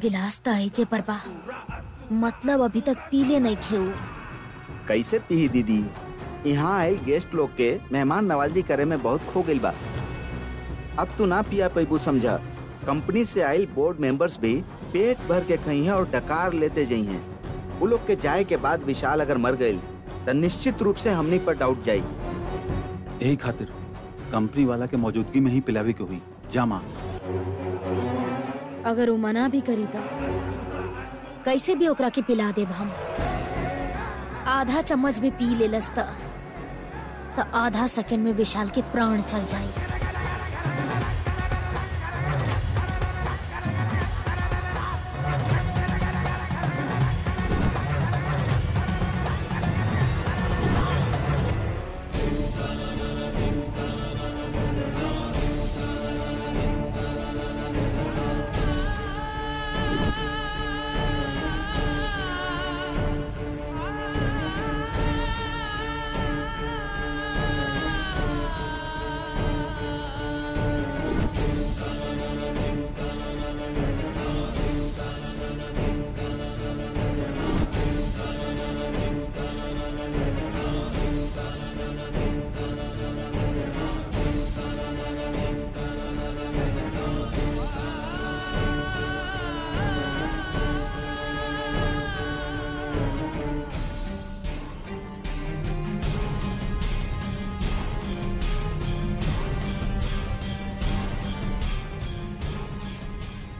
गिलास तो आइजे पर बा, मतलब अभी तक पीले नहीं खेऊ। कैसे पी दीदी, यहाँ आई गेस्ट लोग के मेहमान नवाजी करे में बहुत खो गई बा। अब तू ना पिया पैबू समझा। कंपनी से आयल बोर्ड मेंबर्स भी पेट भर के खई हैं और डकार लेते जाई हैं। वो लोग के जाए के बाद विशाल अगर मर गए तो निश्चित रूप से हमनी पर डाउट जाई। यही खातिर कंपनी वाला के मौजूदगी में ही पिलावे के हुई। जा माँ। अगर वो मना भी करी तो कैसे भी ओकरा के पिला देब हम। आधा चम्मच भी पी ले लस्ता तो आधा सेकंड में विशाल के प्राण चल जाए।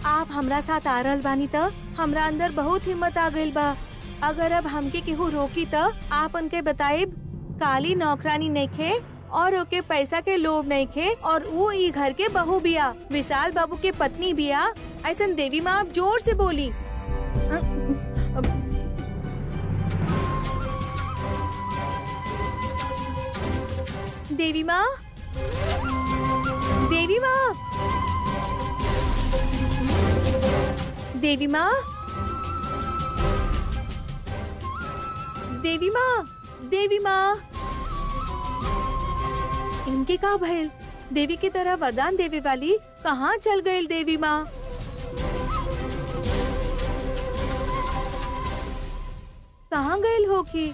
आप हमरा साथ आ रहल बानी त हमरा अंदर बहुत हिम्मत आ गइल बा। अगर अब हमके केहू रोकी त आप उनके बताइब काली नौकरानी नइखे और ओके पैसा के लोभ नइखे और वो ई घर के बहू बिया, विशाल बाबू के पत्नी बिया। ऐसन देवी माँ आप जोर से बोली। देवी माँ, देवी माँ, देवी माँ, देवी माँ, देवी माँ। इनके का भइल? देवी की तरह वरदान देवे वाली कहाँ चल गई देवी माँ? कहाँ गई होगी?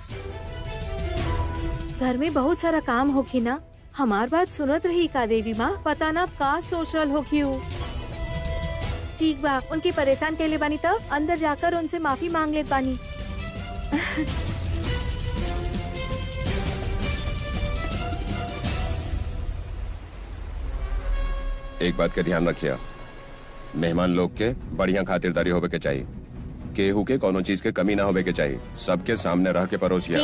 घर में बहुत सारा काम होगी ना। हमार बात सुनत रही का देवी माँ? पता ना का सोच रहा होगी हो। ठीक बा, उनकी परेशान कैले बानी तो अंदर जाकर उनसे माफी मांग लेत बानी। एक बात का ध्यान रखिए, मेहमान लोग के बढ़िया खातिरदारी होवे के चाहिए। केहू के कोनो चीज के कमी ना होवे के चाहिए। सबके सामने रह के परोसिया।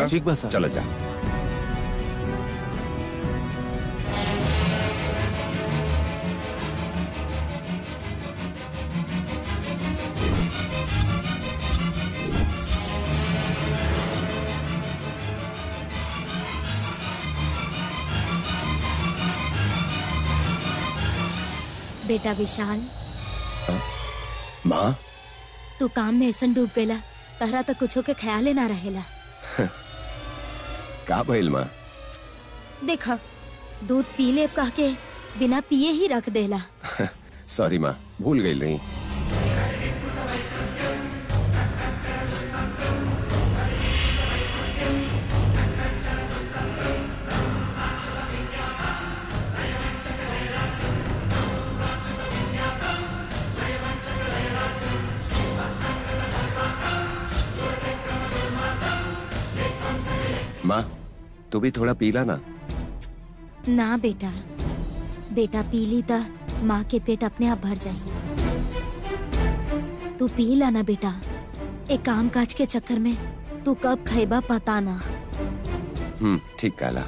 ठीक बा सर। चलो जा। बेटा विशाल, माँ तू काम में ऐसा डूब गया, तहरा तो कुछो के ख्याल ना रहेला। का भइल माँ? देखा, दूध पी ले कह के बिना पिए ही रख देला। सॉरी माँ, भूल गई रही। माँ, तू भी थोड़ा पीला ना। ना बेटा, बेटा पी ली तो माँ के पेट अपने आप भर जाए। तू पी ला ना बेटा। एक काम काज के चक्कर में तू कब खाइबा पता ना। ठीक कहला।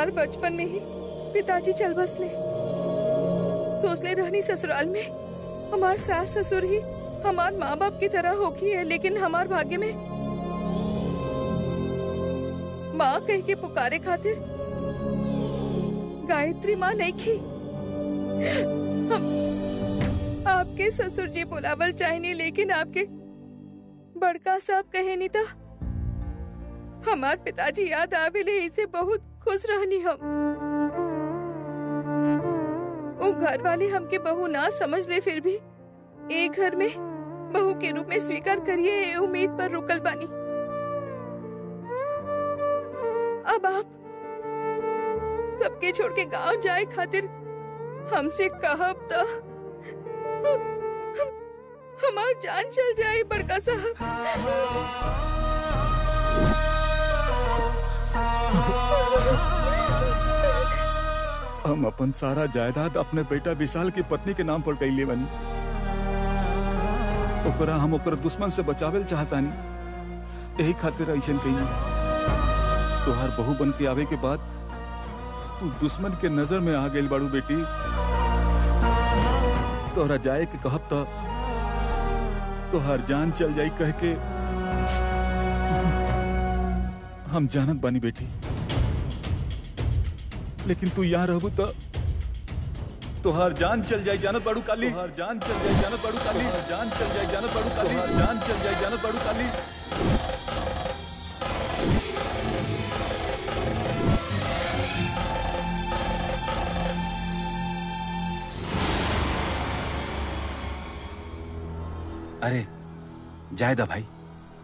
हमार बचपन में ही पिताजी चल बसले। सोचले रहनी ससुराल में हमार सास ससुर ही हमार माँ बाप की तरह होगी है, लेकिन हमार भाग्य में माँ कह के पुकारे खातिर गायत्री माँ नहीं की। आपके ससुर जी बुलावल चाहिए, लेकिन आपके बड़का साहब कहे नहीं था। हमार पिताजी याद आवेले, इसे बहुत खुश रहनी हम। वो घर वाले हमके बहू ना समझ ले, फिर भी एक घर में बहू के रूप में स्वीकार करिए उम्मीद पर रुकल बानी। अब आप सबके छोड़ के गांव जाए खातिर हमसे कहब तो हमार जान चल जाए बड़का साहब। हम अपन सारा जायदाद अपने बेटा विशाल की पत्नी के नाम पर कैले बनी। ओकरा हम ओकर दुश्मन से बचावेल चाहतानी, यही खातिर ऐसन कही। तोहार बहू बन के आवे के बाद तू दुश्मन के नजर में आ गई बाड़ू बेटी। तोहरा जाए के कहब तो तोहार जान चल जाई कह के हम जानत बानी बेटी, लेकिन तू यहाँ रहबू तो तोहार जान चल जाए जानत बाड़ू काली। तोहार जान चल जाए जानत बाड़ू काली। जान चल जाए जानत बाड़ू काली। जान चल जाए जानत बाड़ू काली। अरे जायदा भाई,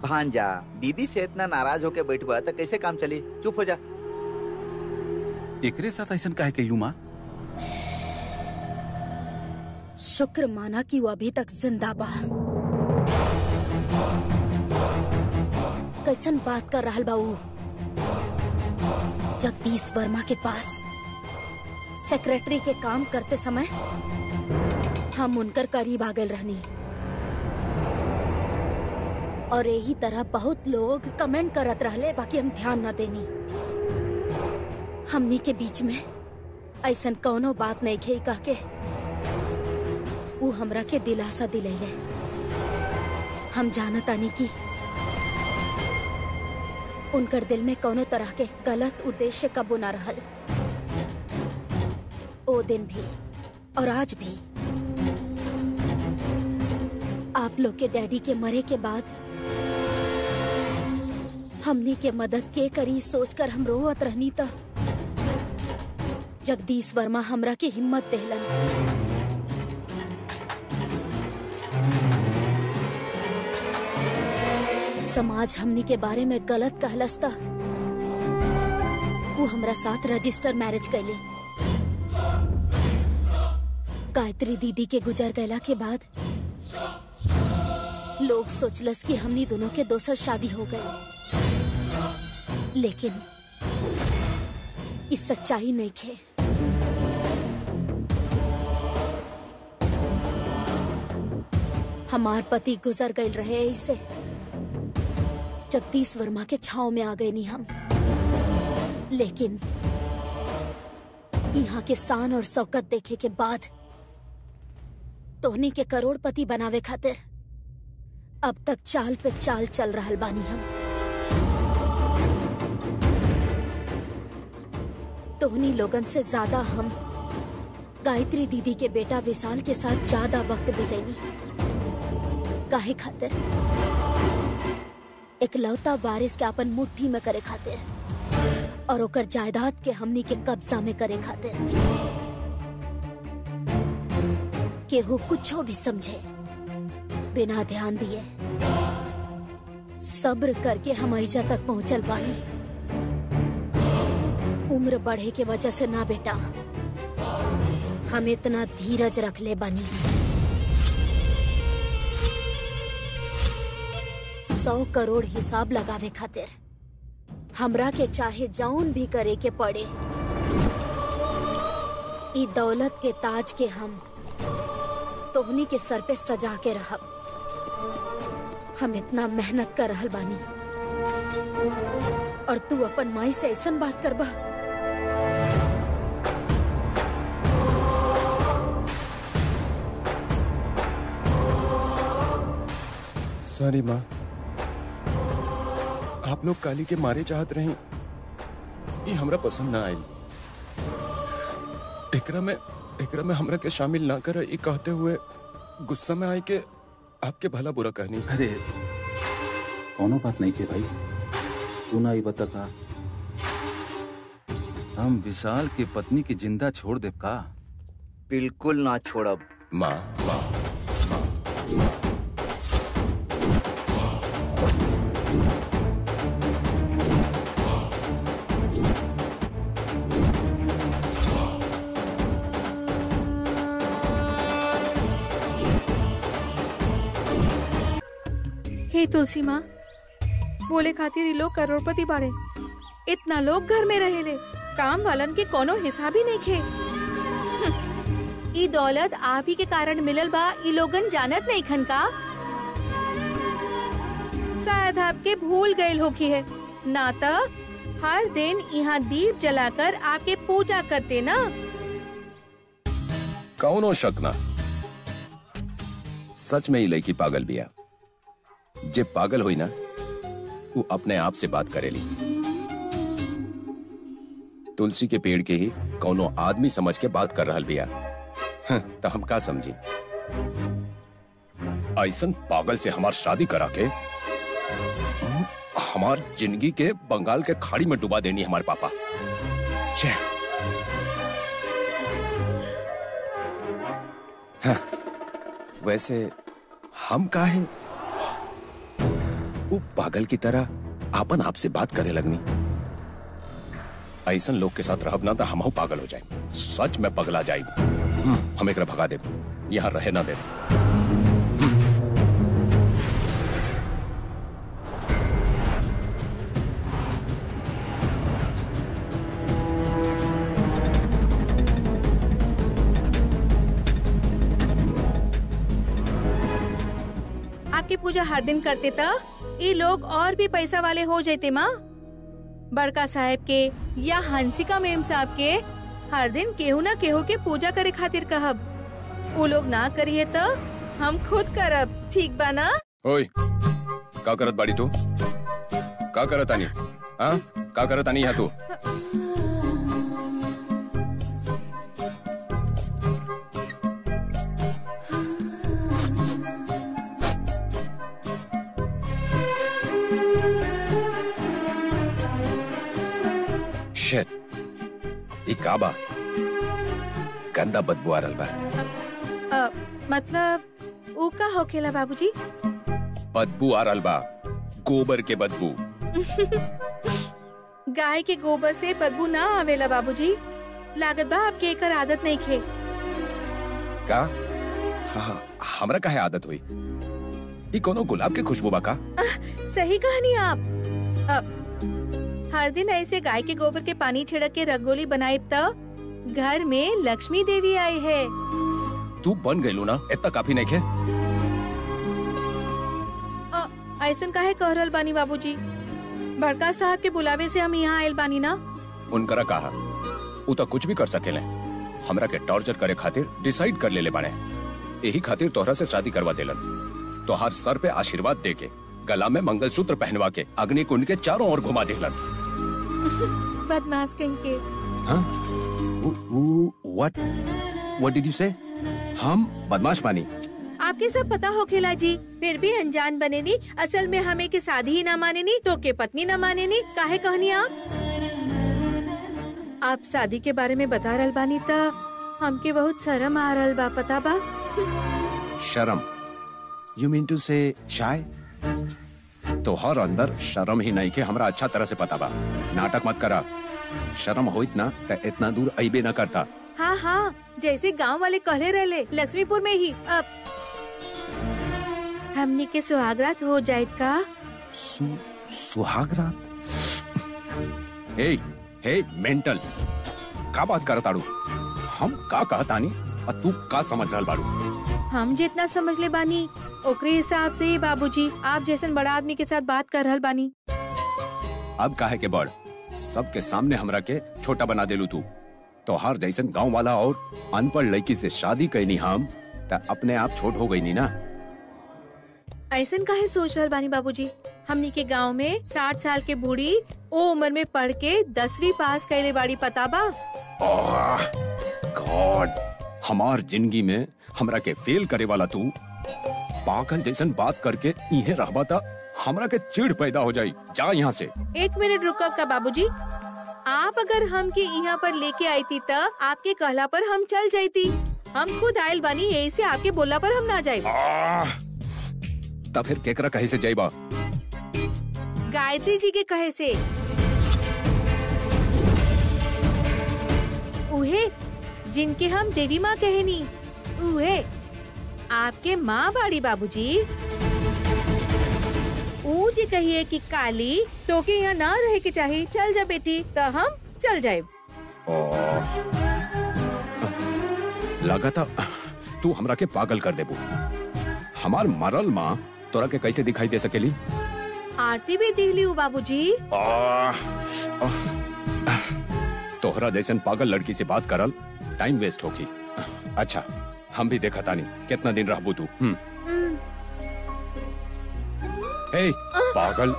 भांजा दीदी से इतना नाराज होके बैठबा तो कैसे काम चली? चुप हो जा। एकरे साथ ऐसा काहे कहिलू माँ? शुक्र माना कि वो अभी तक जिंदा बा। कैसन बात कर रहा बाऊ? जगदीश वर्मा के पास सेक्रेटरी के काम करते समय हम उनकर करीब आ गए रहनी, और यही तरह बहुत लोग कमेंट करत रहले, बाकी हम ध्यान न देनी। हमनी के बीच में ऐसन कौनो बात नहीं खे कह के वो हमरा के दिलासा दिलैले। हम जानत आनी की उनकर दिल में कौनो तरह के गलत उद्देश्य कबो न रहल। ओ दिन भी और आज भी आप लोग के डैडी के मरे के बाद हमनी के मदद के करी सोचकर हम रोवत रहनी था। जगदीश वर्मा हमरा के हिम्मत देहलन। समाज हमनी के बारे में गलत कहलस था। वो हमरा साथ रजिस्टर मैरिज कैले। गायत्री दीदी के गुजर गैला के बाद लोग सोचलस कि हमनी दोनों के दोसर शादी हो गए, लेकिन इस सच्चाई नहीं खे। हमार पति गुजर गए रहे, इससे जगदीश वर्मा के छाव में आ गए नहीं हम। लेकिन यहाँ के शान और शौकत देखे के बाद तोहनी के करोड़पति बनावे खातिर अब तक चाल पे चाल चल रहल बानी हम। तोहनी लोगन से ज्यादा हम गायत्री दीदी के बेटा विशाल के साथ ज्यादा वक्त बितेनी। काहे खातिर? एकलौता वारिस के अपन मुट्ठी में करे खातिर और ओकर जायदाद के हमनी के कब्जा में करे खातिर। केहू कुछो भी समझे बिना ध्यान दिए सब्र करके हम ऐजा तक पहुंचल बानी। उम्र बढ़े के वजह से ना बेटा, हम इतना धीरज रख ले बानी। 100 करोड़ हिसाब लगावे खातिर हमरा के चाहे जौन भी करे के पड़े, ई दौलत के ताज के हम तोहनी के सर पे सजा के रहब। हम इतना मेहनत कर रहल बानी और तू अपन माई से ऐसन बात करबा? सॉरी माँ, आप लोग काली के मारे चाहत रही, ये हमरा पसंद ना आई। एकरा में हमरा के शामिल ना कर, ये कहते हुए गुस्सा में आई के आपके भला बुरा कहनी। अरे कोनो बात नहीं के भाई, तू ना ही बता का हम विशाल की पत्नी की जिंदा छोड़ दे का? बिल्कुल ना छोड़ब। माँ माँ हे तुलसी माँ, बोले खातिर ये लोग करोड़पति बाड़े, इतना लोग घर में रहेले, काम वालन के कोनो हिसाब ही नहीं खे। ई दौलत आप ही के कारण मिलल बा, ई लोगन जानत नहीं खन का? शायद आपके भूल गए होखी है ना, तो हर दिन यहाँ दीप जलाकर आपके पूजा करते ना। कौनो शक ना, सच में ही लड़की पागल बिया। जे पागल हुई ना, वो अपने आप से बात करेली। तुलसी के पेड़ के ही कौनो आदमी समझ के बात कर रहल बिया। तो हम का समझी? ऐसन पागल से हमार शादी करा के हमार जिंदगी के बंगाल के खाड़ी में डुबा देनी हमारे पापा। हाँ, वैसे हम काहे वो पागल की तरह आपन आप से बात करे लगनी? ऐसन लोग के साथ रहब ना तो हम पागल हो जाए, सच में पगला जाए। हम एकरा भगा दे, यहाँ रहे ना दे। आपकी पूजा हर दिन करते था, ये लोग और भी पैसा वाले हो जाते माँ। बड़का साहब के या हंसिका मेम साहब के हर दिन केहू ना केहू के पूजा करे खातिर कहब, वो लोग ना करिए तो हम खुद करब, ठीक बा ना? ओए, का करत बाड़ी तू? का करत आनी? हाँ, का करत आनी यहाँ तू? शिट, ई का बा? गंदा बदबू आ रहल बा। मतलब ऊ का होखेला बाबूजी? बदबू आ रहल बा, गोबर के बदबू। गाय के गोबर से बदबू ना आवेला बाबूजी, लागत बा आपके एकर आदत नहीं खे। का? हाँ, हमरा काहे आदत हुई? ई कोनो गुलाब के खुशबू बा का? सही कहानी आप। हर दिन ऐसे गाय के गोबर के पानी छिड़क के रंगोली बनाए तो घर में लक्ष्मी देवी आई है। तू बन गई ना, इतना काफी नहीं खे? ऐसन काहे कह रहल बानी बाबूजी? बड़का साहब के बुलावे से हम यहाँ आयल बानी ना। उनकरा कहा उ तो कुछ भी कर सकेले, हमरा के टॉर्चर करे खातिर डिसाइड कर लेले बाने। यही खातिर तोहरा से शादी करवा देलन, तोहार सर पे आशीर्वाद दे के, गला में मंगलसूत्र पहनवा के अग्नि कुंड के चारों ओर घुमा देलन। बदमाश कहीं के। हाँ? What did you say? हम बदमाश बानी? आपके सब पता हो खेला जी, फिर भी अनजान बने नी। असल में हमें के शादी ही ना माने नी, तो के पत्नी ना माने नी। काहे कहनी आप शादी के बारे में बता रहल बानी तो हमके बहुत शर्म आ रहल बा, पता बा? शर्म? You mean to say shy? तोहर अंदर शर्म ही नहीं के हमरा अच्छा तरह से पता बा। नाटक मत करा, शर्म होइत ना तो इतना दूर अइबे ना करता। हाँ हाँ, जैसे गांव वाले कहले रहले, लक्ष्मीपुर में ही। अब हमने के सुहागरात हो जाए का? सुहागरात? हे मेंटल, का बात करताड़ू? हम का कहतानी और तू का समझ रहल बाड़ू? हम जितना समझ ले बानी ओकरे हिसाब से ही बाबूजी आप जैसन बड़ा आदमी के साथ बात कर रहल बानी। अब काहे के बड़? सबके सामने हमरा के छोटा बना देलू तू। तो हर जैसन गांव वाला और अनपढ़ लड़की से शादी कैनी हम, तो अपने आप छोट हो गई नी ना। ऐसन काहे सोच रहल बानी बाबूजी? हमनी के गांव में 60 साल के बूढ़ी ओ उम्र में पढ़ के 10वीं पास कैले बाड़ी, पता बा? गॉड, हमार जिंदगी में हमरा के फेल करे वाला तू पागल जैसन बात करके इहे रहबा ता हमरा के चिढ़ पैदा हो जाई। जा यहाँ से। 1 मिनट रुकब का बाबूजी? आप अगर हम के यहाँ पर लेके आई थी त आपके कहला पर हम चल जाती। हम खुद आयल बानी, यही से आपके बोला पर हम ना जाए। तब फिर केकरा कहे से जाइबा? गायत्री जी के कहे से। उहे जिनके हम देवी माँ कहनी, उहे आपके माँ बाड़ी बाबूजी। ऊ जी कहिए कि काली तो के यहाँ ना रहे के चाहिए, चल जा बेटी, तो हम चल जाए। लगा था तू हमरा के पागल कर देबू। हमार मरल माँ तोरा के कैसे दिखाई दे सकेली? आरती भी दिखली हूँ बाबूजी। तोहरा जैसन पागल लड़की से बात करल टाइम वेस्ट होगी। अच्छा, हम भी देखा तानी कितना दिन रहबू तू। ए, पागल।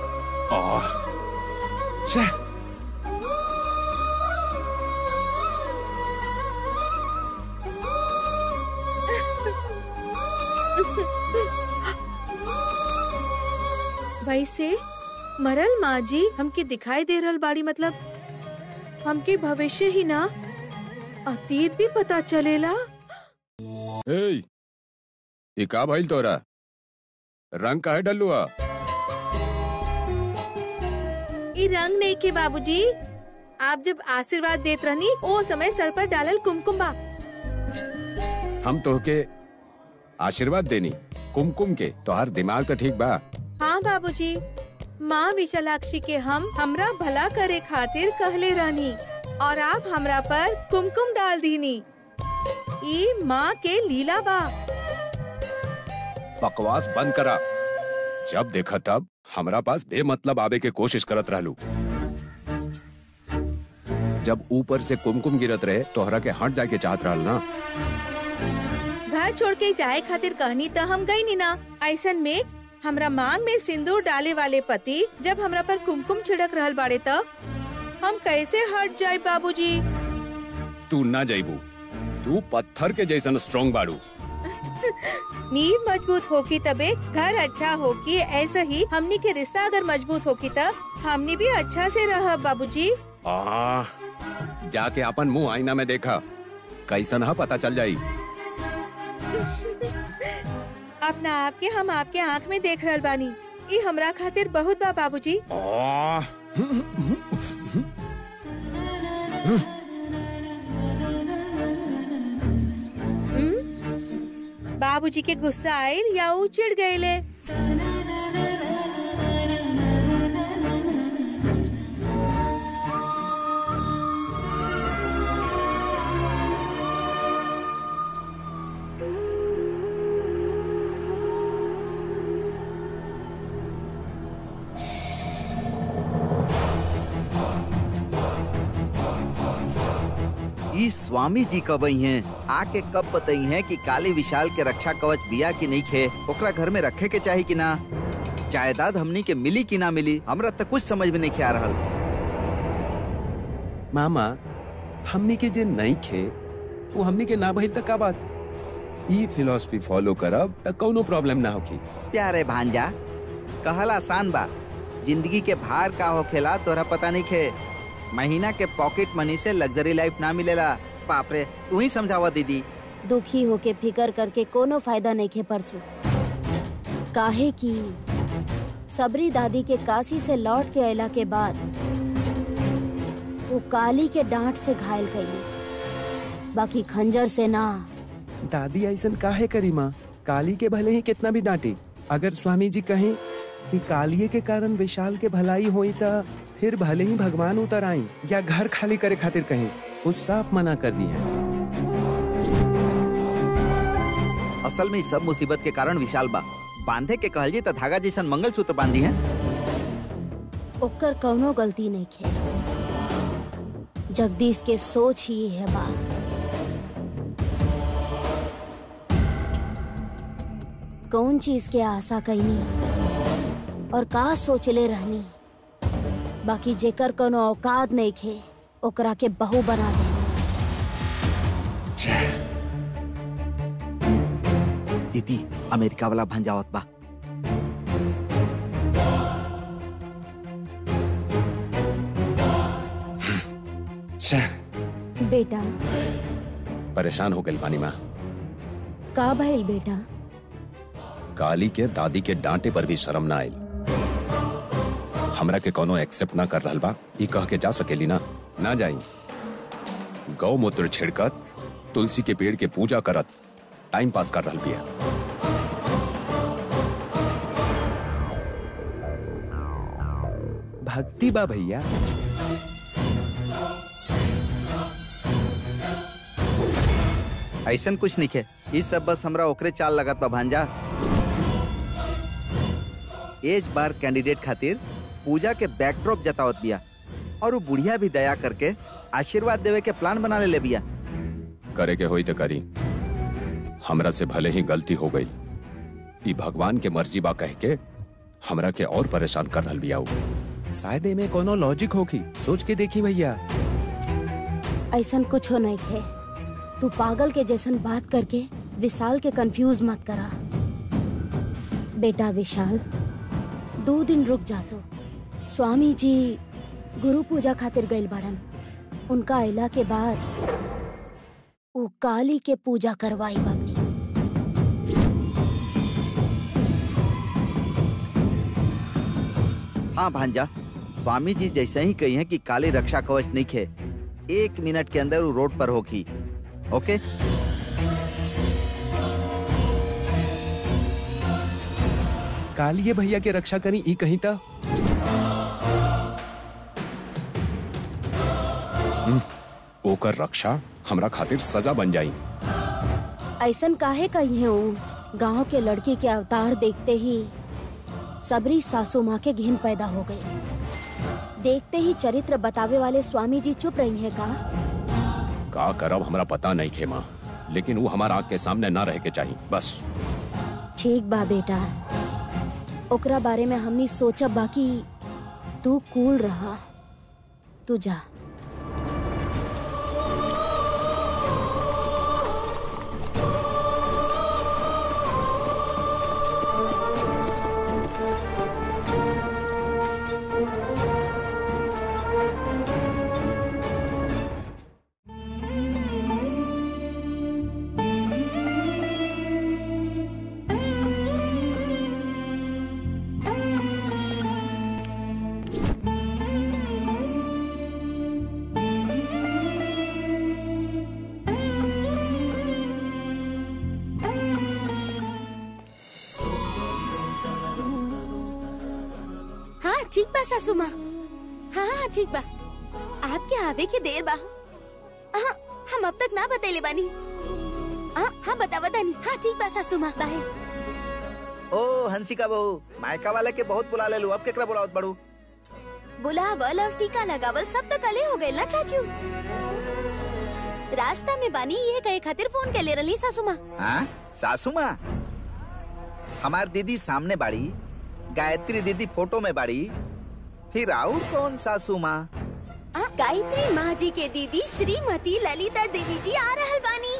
वैसे मरल माँ जी हमके दिखाई दे रहल बाड़ी, मतलब हमके भविष्य ही ना अतीत भी पता चलेला। ए, ये का भाई तोरा रंग काहे डलुआ? ये रंग नहीं के बाबूजी, आप जब आशीर्वाद देत रहनी ओ समय सर पर डालल कुमकुम बा। हम तोहके आशीर्वाद देनी कुमकुम के? तोहार दिमाग तो ठीक बा। हाँ बाबूजी, माँ विशालाक्षी के हम हमरा भला करे खातिर कहले रहनी और आप हमरा पर कुमकुम डाल दीनी। ये माँ के लीला बा। बकवास बंद करा। जब देखा तब हमरा पास बेमतलब आवे के कोशिश करत रहलू। जब ऊपर से कुमकुम गिरत रहे तोहरा के हट जाए के चाहत रहल ना। घर छोड़ के जाए खातिर कहनी तो हम गई नी ना। ऐसन में हमरा मांग में सिंदूर डाले वाले पति जब हमरा पर कुमकुम छिड़क रहल बाड़े तो हम कैसे हट जाए बाबूजी? तू ना जाइबू, तू पत्थर के जैसन स्ट्रॉन्ग बाड़ू। नींव मजबूत होगी तबे घर अच्छा होगी। ऐसा ही हमनी के रिश्ता अगर मजबूत होगी तब हमनी भी अच्छा से रह बाबूजी। जाके अपन मुंह आईना में देखा, कैसन है पता चल जाई। अपना आपके हम आपके आँख में देख रहल बानी। ये हमरा खातिर बहुत बा बाबूजी। बाबूजी के गुस्सा आयल या वो चिढ़ गए? ई स्वामी जी कब आई हैं? आके कब बताई हैं कि काली विशाल के रक्षा कवच बिया की नहीं खे? ओकरा घर में रखे के चाहिए कि ना? जायदाद हमनी के मिली कि ना मिली? हमरा तक कुछ समझ में नहीं आ रहल। मामा, हमनी के जे नहीं खे वो हमनी के ना भइल त का बात? ई फिलॉसफी फॉलो करब त कोनो प्रॉब्लम ना होगी। प्यारे भांजा, कहल आसान बा, जिंदगी के भार का होखेला तोरा पता नहीं खे। महीना के पॉकेट मनी से लग्जरी लाइफ ना मिलेला। बाप रे, तू ही समझावा दीदी। दुखी होके फिकर करके कोनो फायदा नहीं खे परसू। काहे की सबरी दादी के काशी से लौट के अयला के बाद वो काली के डांट से घायल गई, बाकी खंजर से ना। दादी ऐसन काहे करी माँ? काली के भले ही कितना भी डांटे, अगर स्वामी जी कहें कि कालिये के कारण विशाल के भलाई हुई त फिर भले ही भगवान उतर आई या घर खाली करे खातिर कहें, वो साफ मना कर दी है। असल में सब मुसीबत के कारण विशाल बा। बांधे के कहल जी त धागा जैसन मंगलसूत्र बांधी है। ओकर कौनो गलती नहीं खे। जगदीश के सोच ही है बा। कौन चीज के आशा कैनी और का सोचले रहनी, बाकी जेकर कोनो औकात नहीं खे ओकरा के बहू बना दे। दीदी अमेरिका वाला भंजावत बा। बेटा परेशान हो गई बानी माँ। का भइल बेटा? काली के दादी के डांटे पर भी शर्म ना आयल। हमरा के कोनो एक्सेप्ट ना कर रहल बा, ई कह के जा सकेली ना? ना जाई। गौमूत्र छिड़कत, तुलसी के पेड़ के पूजा करत टाइम पास कर रहल बिया। भक्ति बा भैया। ऐसन कुछ नहीं है, इस सब बस हमरा ओकरे चाल लगत बा भांजा। एज बार कैंडिडेट खातिर पूजा के बैकड्रॉप जतावत बिया और वो बुढ़िया भी दया करके आशीर्वाद देवे के प्लान बना ले बिया। करे के होई तो करी, हमरा से भले ही गलती हो गई, ई भगवान के मर्जी बा कह के हमरा के और परेशान कर रहल बिया। शायद में कोनो लॉजिक होगी, सोच के देखी भैया। ऐसन कुछ हो नहीं थे, तू पागल के जैसन बात करके विशाल के कंफ्यूज मत करा। बेटा विशाल 2 दिन रुक जा तू। स्वामी जी गुरु पूजा खातिर गइल बाड़न, उनका अइला के बाद वो काली के पूजा करवाई बानी। हाँ भांजा, स्वामी जी जैसे ही कही है कि काली रक्षा कवच नहीं खे, 1 मिनट के अंदर वो रोड पर होगी। ओके? कालिए भैया के रक्षा करी ई कहीं ता। ओकर रक्षा हमरा खातिर सजा बन जाई। ऐसन काहे कही है वो? गांव के लड़की के अवतार देखते ही सबरी सासू माँ के घिन पैदा हो गई। देखते ही चरित्र बतावे वाले स्वामी जी चुप रही है का करब हमरा पता नहीं खे माँ, लेकिन वो हमारा आँख के सामने ना रह के चाहिए बस। ठीक बा बेटा, ओकरा बारे में हमनी सोचब, बाकी तू कूल रहा, तू जा। ठीक बा सासू माँ। हाँ ठीक बा, आपके आवे के देर बा। हम अब तक ना बतैले बानी। हाँ बतावा तानी। हाँ ठीक बा सासू माँ, बाय। ओ हंसिका बहू, मायका वाले के बहुत बुला ले लू, अब केकरा बुलावत बड़ू? बुलावल और टीका लगावल सब तक कले हो गए ना चाचू। रास्ता में बानी ये कहे खातिर फोन के ले रही सासू माँ। हाँ सासू माँ, हमार दीदी सामने बाड़ी, गायत्री दीदी फोटो में बाड़ी, फिर और कौन सासू माँ? गायत्री माँ जी के दीदी श्रीमती ललिता देवी जी आ रहल बानी।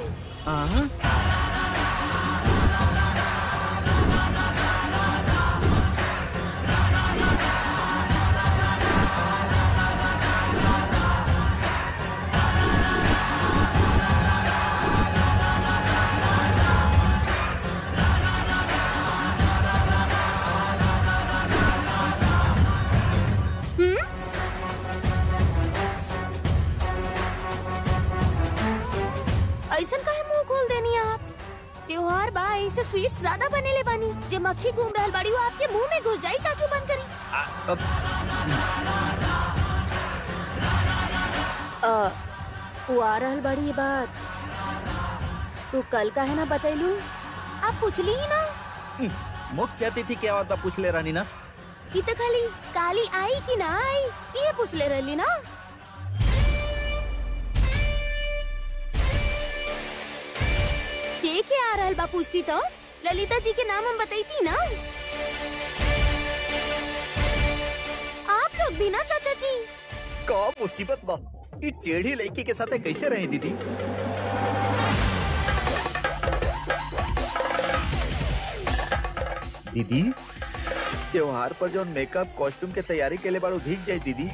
ऐसन काहे मुंह खोल देनी आप? त्योहार बा, ऐसे स्वीट्स ज्यादा बनेले बानी। जे मक्खी घूम रहल बाड़ी वो आपके मुंह में घुस जाई। चाचू बंद करी। वो आ रहल बड़ी बात तू कल काहे ना बतैलू? आप पूछली ही ना। मुख्य अतिथि क्या बात बा पूछ ले रानी ना? ई तो खाली काली आई कि ना आई ये पूछ ले रहली ना। के आ रहल बा पूछती तो ललिता जी के नाम हम बताई थी ना। आप लोग भी ना चाचा जी। का मुसीबत बा, ई टेढ़ी लड़की के साथ कैसे रहे दीदी? दीदी त्योहार पर जो मेकअप कॉस्ट्यूम के तैयारी के लिए बारू भीग जाए दीदी।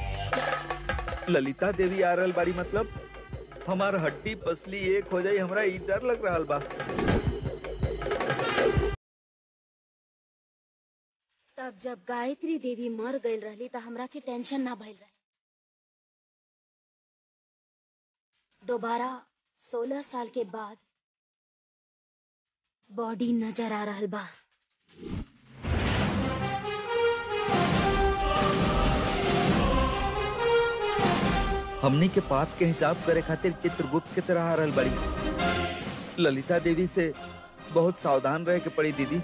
ललिता देवी आ रहल बारी, मतलब हमार हड्डी पसली एक हो जाई, हमरा ई डर लग रहल बा। तब जब गायत्री देवी मर गई रहली त हमरा के टेंशन ना भइल रहे। दोबारा 16 साल के बाद बॉडी नजर आ रहल बा। हमनी के पाप के हिसाब करे खातिर चित्रगुप्त के तरह आ रहल बड़ी। ललिता देवी से बहुत सावधान रहे के पड़ी दीदी।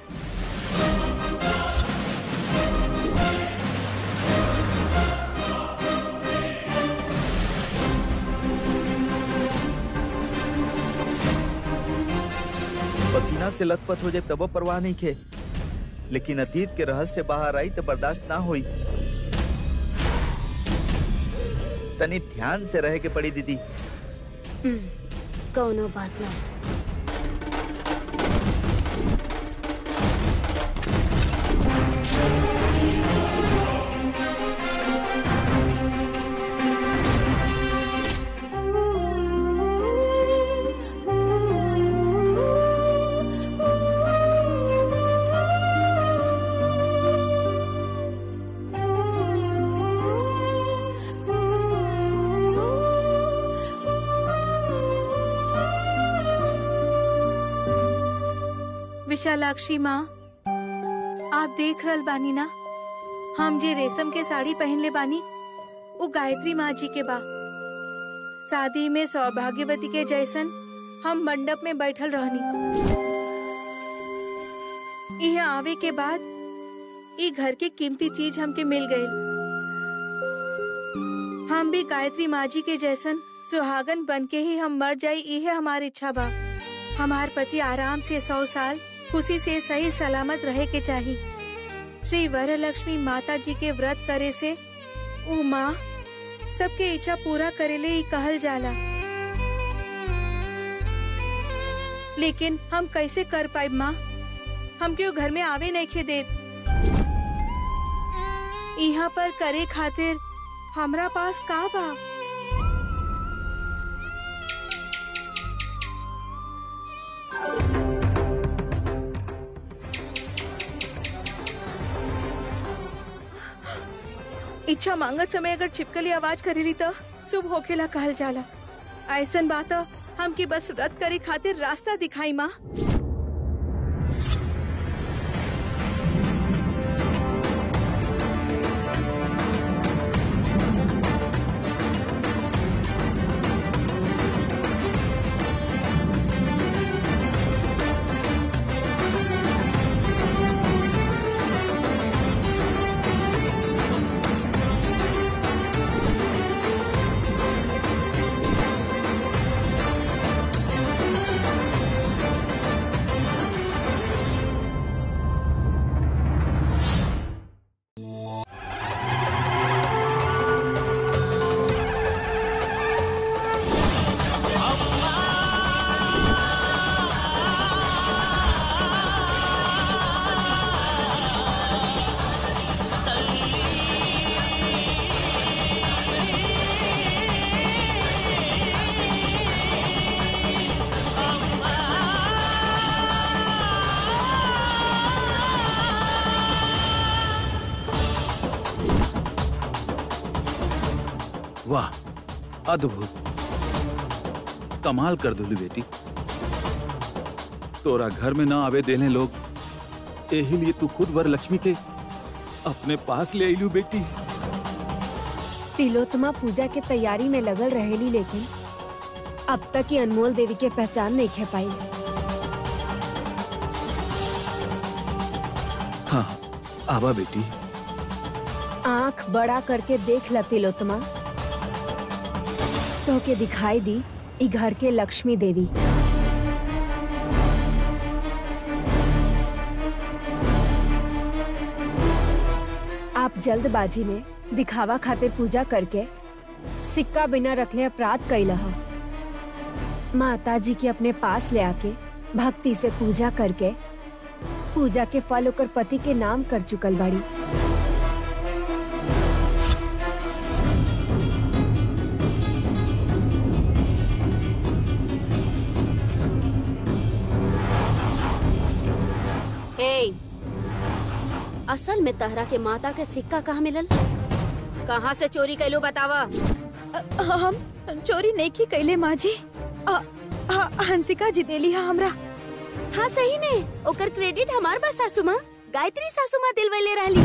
पसीना से लथपथ हो जाए तब परवाह नहीं खे, लेकिन अतीत के रहस्य बाहर आई तो बर्दाश्त ना हुई। तनी ध्यान से रहे के पड़ी दीदी। कोनो बात ना। विशालाक्षी माँ, आप देख रहल बानी ना, हम जे रेशम के साड़ी पहनले बानी वो गायत्री माँ जी के बा। शादी में सौभाग्यवती के जैसन हम मंडप में बैठल रहनी। यहाँ आवे के बाद ये घर के कीमती चीज हमके मिल गए। हम भी गायत्री माँ जी के जैसन सुहागन बन के ही हम मर जाये, यह हमारी इच्छा बा। हमार पति आराम से 100 साल खुशी से सही सलामत रहे के चाहिए। श्री वरलक्ष्मी माता जी के व्रत करे से ओ माँ सबके इच्छा पूरा करेले ही कहल जाला। लेकिन हम कैसे कर पाए माँ? हम क्यों घर में आवे नहीं खे देत? यहाँ पर करे खातिर हमरा पास का बा? इच्छा मांगत समय अगर छिपकली आवाज करेली तो शुभ होखेला कहल जाला। ऐसन बात हम की बस रद्द करे खातिर रास्ता दिखाई माँ। वाह, अद्भुत, कमाल कर दूली बेटी। तोरा घर में ना आवे देने लोग, यही लिए तू खुद वरलक्ष्मी के अपने पास ले आईलू बेटी। तिलोत्तमा पूजा के तैयारी में लगल रहेली, लेकिन अब तक ये अनमोल देवी के पहचान नहीं खे पाई। हाँ, आवा बेटी। आँख बड़ा करके देख ला तिलोत्तमा, तो के दिखाई दी ई घर के लक्ष्मी देवी। आप जल्दबाजी में दिखावा खातिर पूजा करके सिक्का बिना रखले अपराध कैला हो। माता जी के अपने पास ले आके भक्ति से पूजा करके पूजा के फल ओकर पति के नाम कर चुकल बाड़ी। हे, असल में तहरा के माता के सिक्का कहाँ मिलल? कहाँ से चोरी कैलो बतावा? हम चोरी नहीं की कैले माँ जी। हंसिका जी देली है हमरा। हाँ सही में, ओकर क्रेडिट हमार बा सासू माँ। गायत्री सासू माँ दिलवैले रहली।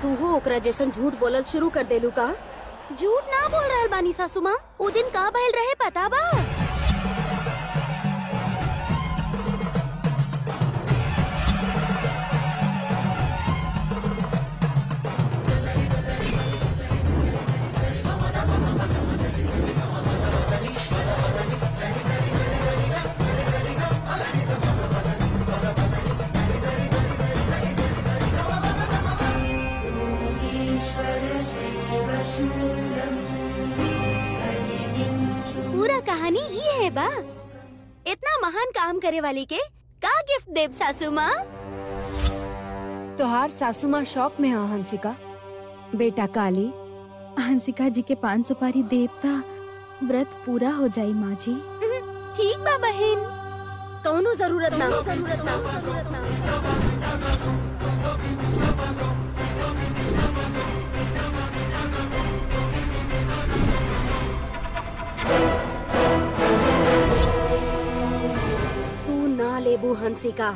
तू हो ओकरा जैसन झूठ बोलल शुरू कर देलू का? झूठ ना बोल रहल बानी सासू माँ। उ दिन का भइल रहे पता बा? पूरा कहानी ये है बा। इतना महान काम करे वाली के का गिफ्ट देव सासू माँ? तोहार सासू माँ शौक में हो हंसिका। बेटा काली, हंसिका जी के 5 सुपारी देवता व्रत पूरा हो जाई माँ जी। ठीक बा बहन, कौनो जरूरत ना। तू ना लेबू हंसिका।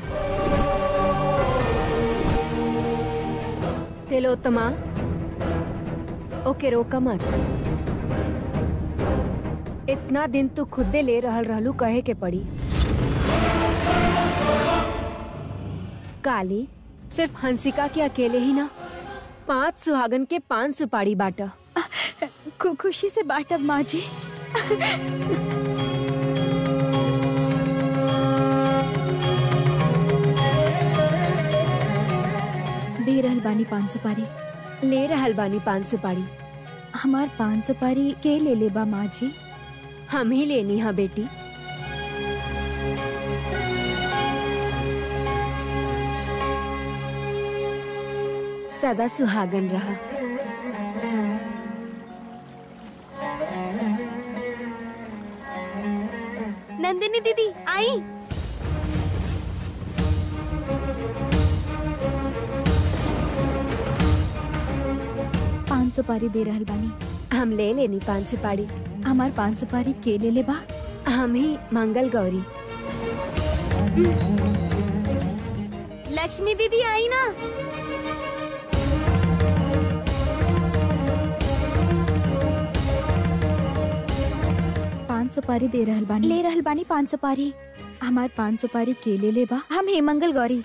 तिलोत्तमा, ओके रोका मत। इतना दिन तू खुदे ले रहलू कहे के पड़ी। काली, सिर्फ हंसिका के अकेले ही ना, 5 सुहागन के 5 सुपारी बांटा। खुशी से बांटब माँ जी। दे रहल बानी 5 सुपारी। ले रहल बानी 5 सुपारी। हमार 5 सुपारी के ले लेबा माँ जी? हम ही लेनी है बेटी। सदा सुहागन रहा। नंदिनी दीदी आई। सुपारी दे रहल बानी। हम ले लेनी 5 सुपारी। हमार 5 सुपारी के ले ले बा? हम ही मंगल गौरी। लक्ष्मी दीदी आई ना। सुपारी दे रहल बानी। ले रहल बानी 5 सुपारी। हमार 5 सुपारी के ले ले बा? हम ही मंगल गौरी।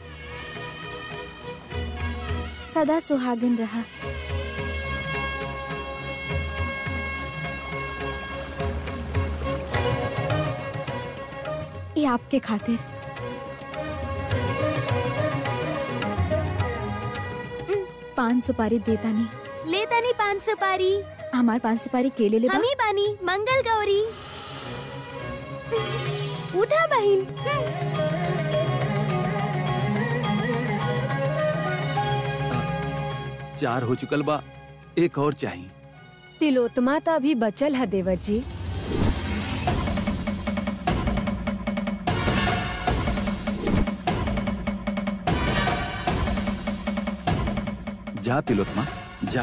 सदा सुहागन रहा। ये आपके खातिर। पान सुपारी देता नहीं। लेता नहीं 5 सुपारी। हमार 5 सुपारी के ले ले बा? हम ही बानी मंगल गौरी। उठा बहन। चार हो चुकल बा, एक और चाहिए। तिलोत्तमा तो अभी बचल है देवर जी। जा तिलोत्तमा जा।